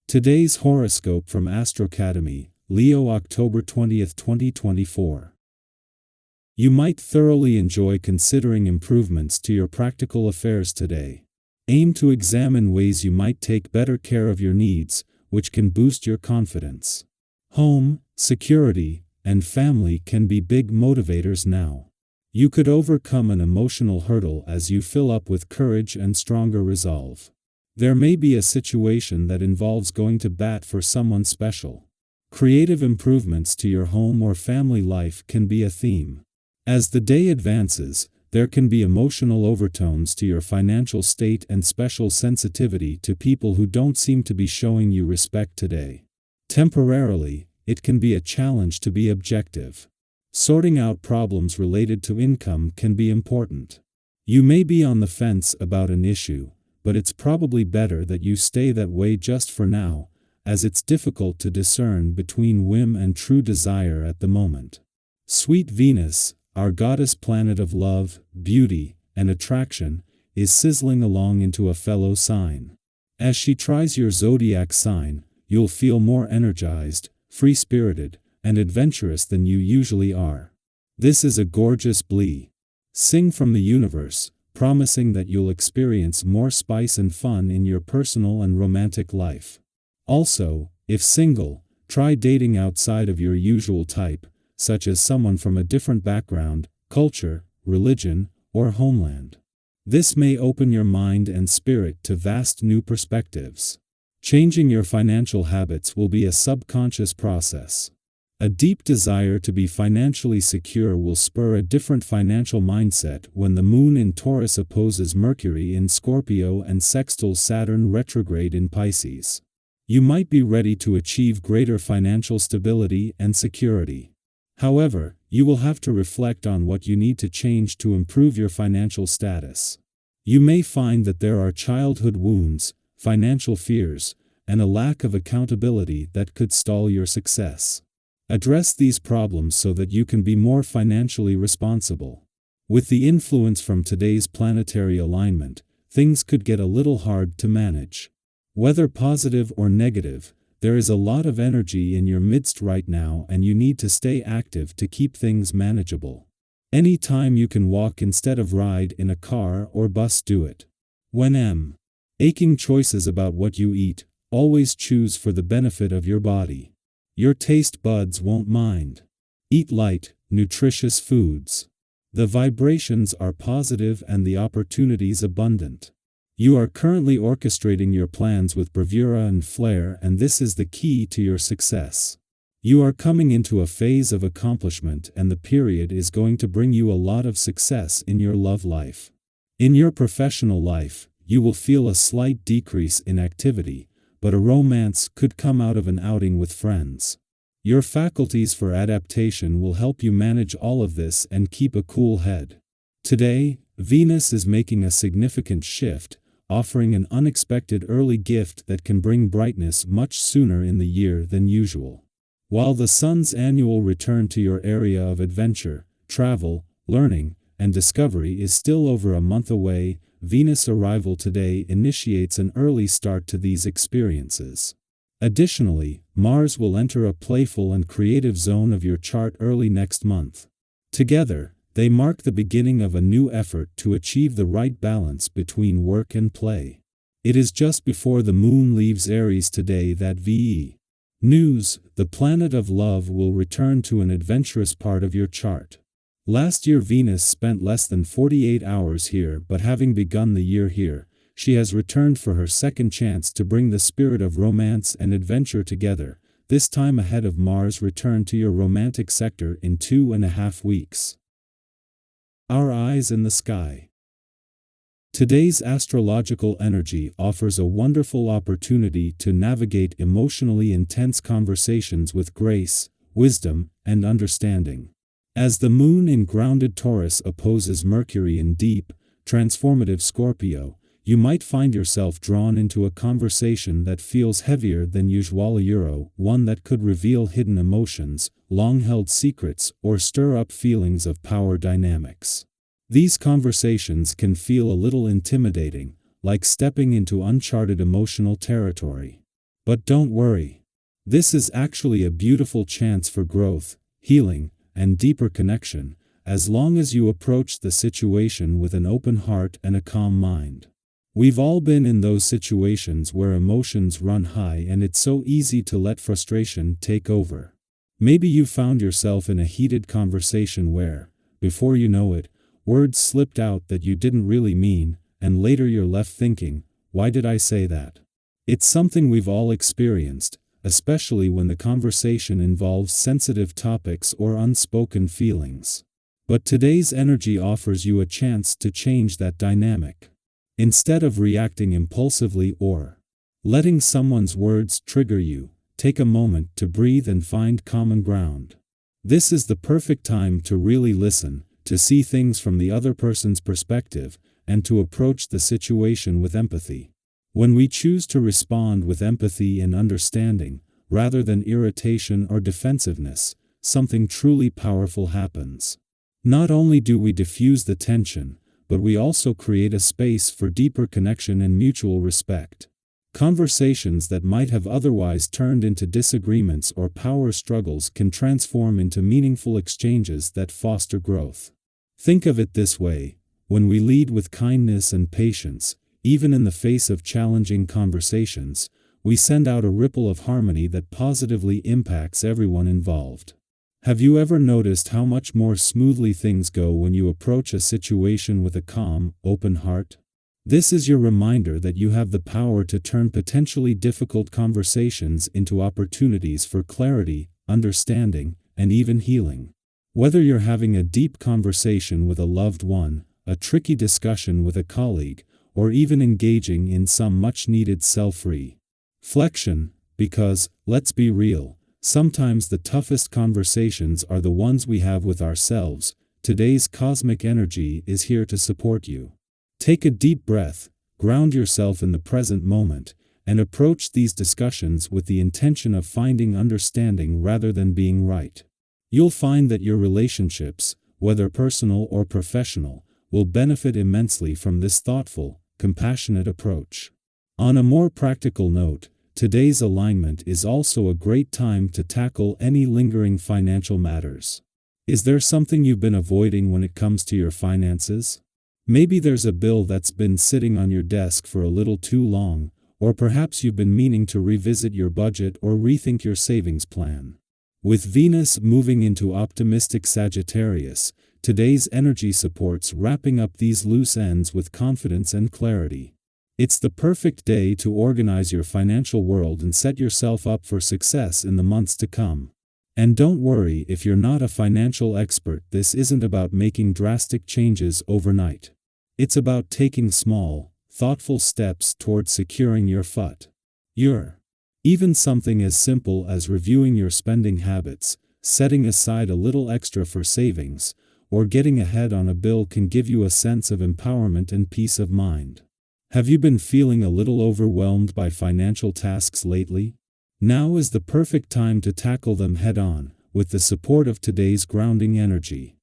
Today's horoscope from AstroCademy, Leo October 20th, 2024. You might thoroughly enjoy considering improvements to your practical affairs today. Aim to examine ways you might take better care of your needs, which can boost your confidence. Home, security, and family can be big motivators now. You could overcome an emotional hurdle as you fill up with courage and stronger resolve. There may be a situation that involves going to bat for someone special. Creative improvements to your home or family life can be a theme. As the day advances, there can be emotional overtones to your financial state and special sensitivity to people who don't seem to be showing you respect today. Temporarily, it can be a challenge to be objective. Sorting out problems related to income can be important. You may be on the fence about an issue, but it's probably better that you stay that way just for now, as it's difficult to discern between whim and true desire at the moment. Sweet Venus, our goddess planet of love, beauty, and attraction, is sizzling along into a fellow sign. As she tries your zodiac sign, you'll feel more energized, free-spirited, and adventurous than you usually are. This is a gorgeous blee. Sing from the universe, promising that you'll experience more spice and fun in your personal and romantic life. Also, if single, try dating outside of your usual type, such as someone from a different background, culture, religion, or homeland. This may open your mind and spirit to vast new perspectives. Changing your financial habits will be a subconscious process. A deep desire to be financially secure will spur a different financial mindset when the Moon in Taurus opposes Mercury in Scorpio and sextiles Saturn retrograde in Pisces. You might be ready to achieve greater financial stability and security. However, you will have to reflect on what you need to change to improve your financial status. You may find that there are childhood wounds, financial fears, and a lack of accountability that could stall your success. Address these problems so that you can be more financially responsible. With the influence from today's planetary alignment, things could get a little hard to manage. Whether positive or negative, there is a lot of energy in your midst right now and you need to stay active to keep things manageable. Any time you can walk instead of ride in a car or bus, do it. When aching choices about what you eat, always choose for the benefit of your body. Your taste buds won't mind. Eat light, nutritious foods. The vibrations are positive and the opportunities abundant. You are currently orchestrating your plans with bravura and flair, and this is the key to your success. You are coming into a phase of accomplishment, and the period is going to bring you a lot of success in your love life. In your professional life, you will feel a slight decrease in activity, but a romance could come out of an outing with friends. Your faculties for adaptation will help you manage all of this and keep a cool head. Today, Venus is making a significant shift, offering an unexpected early gift that can bring brightness much sooner in the year than usual. While the Sun's annual return to your area of adventure, travel, learning, and discovery is still over a month away, Venus' arrival today initiates an early start to these experiences. Additionally, Mars will enter a playful and creative zone of your chart early next month. Together, they mark the beginning of a new effort to achieve the right balance between work and play. It is just before the Moon leaves Aries today that VE News, the planet of love, will return to an adventurous part of your chart. Last year Venus spent less than 48 hours here, but having begun the year here, she has returned for her second chance to bring the spirit of romance and adventure together, this time ahead of Mars' return to your romantic sector in 2.5 weeks. Our eyes in the sky. Today's astrological energy offers a wonderful opportunity to navigate emotionally intense conversations with grace, wisdom, and understanding. As the Moon in grounded Taurus opposes Mercury in deep, transformative Scorpio, you might find yourself drawn into a conversation that feels heavier than usual, one that could reveal hidden emotions, long-held secrets, or stir up feelings of power dynamics. These conversations can feel a little intimidating, like stepping into uncharted emotional territory. But don't worry. This is actually a beautiful chance for growth, healing, and deeper connection, as long as you approach the situation with an open heart and a calm mind. We've all been in those situations where emotions run high and it's so easy to let frustration take over. Maybe you found yourself in a heated conversation where, before you know it, words slipped out that you didn't really mean, and later you're left thinking, why did I say that? It's something we've all experienced, especially when the conversation involves sensitive topics or unspoken feelings. But today's energy offers you a chance to change that dynamic. Instead of reacting impulsively or letting someone's words trigger you, take a moment to breathe and find common ground. This is the perfect time to really listen, to see things from the other person's perspective, and to approach the situation with empathy. When we choose to respond with empathy and understanding, rather than irritation or defensiveness, something truly powerful happens. Not only do we diffuse the tension, but we also create a space for deeper connection and mutual respect. Conversations that might have otherwise turned into disagreements or power struggles can transform into meaningful exchanges that foster growth. Think of it this way: when we lead with kindness and patience, even in the face of challenging conversations, we send out a ripple of harmony that positively impacts everyone involved. Have you ever noticed how much more smoothly things go when you approach a situation with a calm, open heart? This is your reminder that you have the power to turn potentially difficult conversations into opportunities for clarity, understanding, and even healing. Whether you're having a deep conversation with a loved one, a tricky discussion with a colleague, or even engaging in some much-needed self-reflection, because, let's be real, sometimes the toughest conversations are the ones we have with ourselves. Today's cosmic energy is here to support you. Take a deep breath, ground yourself in the present moment, and approach these discussions with the intention of finding understanding rather than being right. You'll find that your relationships, whether personal or professional, will benefit immensely from this thoughtful, compassionate approach. On a more practical note, today's alignment is also a great time to tackle any lingering financial matters. Is there something you've been avoiding when it comes to your finances? Maybe there's a bill that's been sitting on your desk for a little too long, or perhaps you've been meaning to revisit your budget or rethink your savings plan. With Venus moving into optimistic Sagittarius, today's energy supports wrapping up these loose ends with confidence and clarity. It's the perfect day to organize your financial world and set yourself up for success in the months to come. And don't worry if you're not a financial expert, this isn't about making drastic changes overnight. It's about taking small, thoughtful steps towards securing your FUT. Even something as simple as reviewing your spending habits, setting aside a little extra for savings, or getting ahead on a bill can give you a sense of empowerment and peace of mind. Have you been feeling a little overwhelmed by financial tasks lately? Now is the perfect time to tackle them head-on, with the support of today's grounding energy.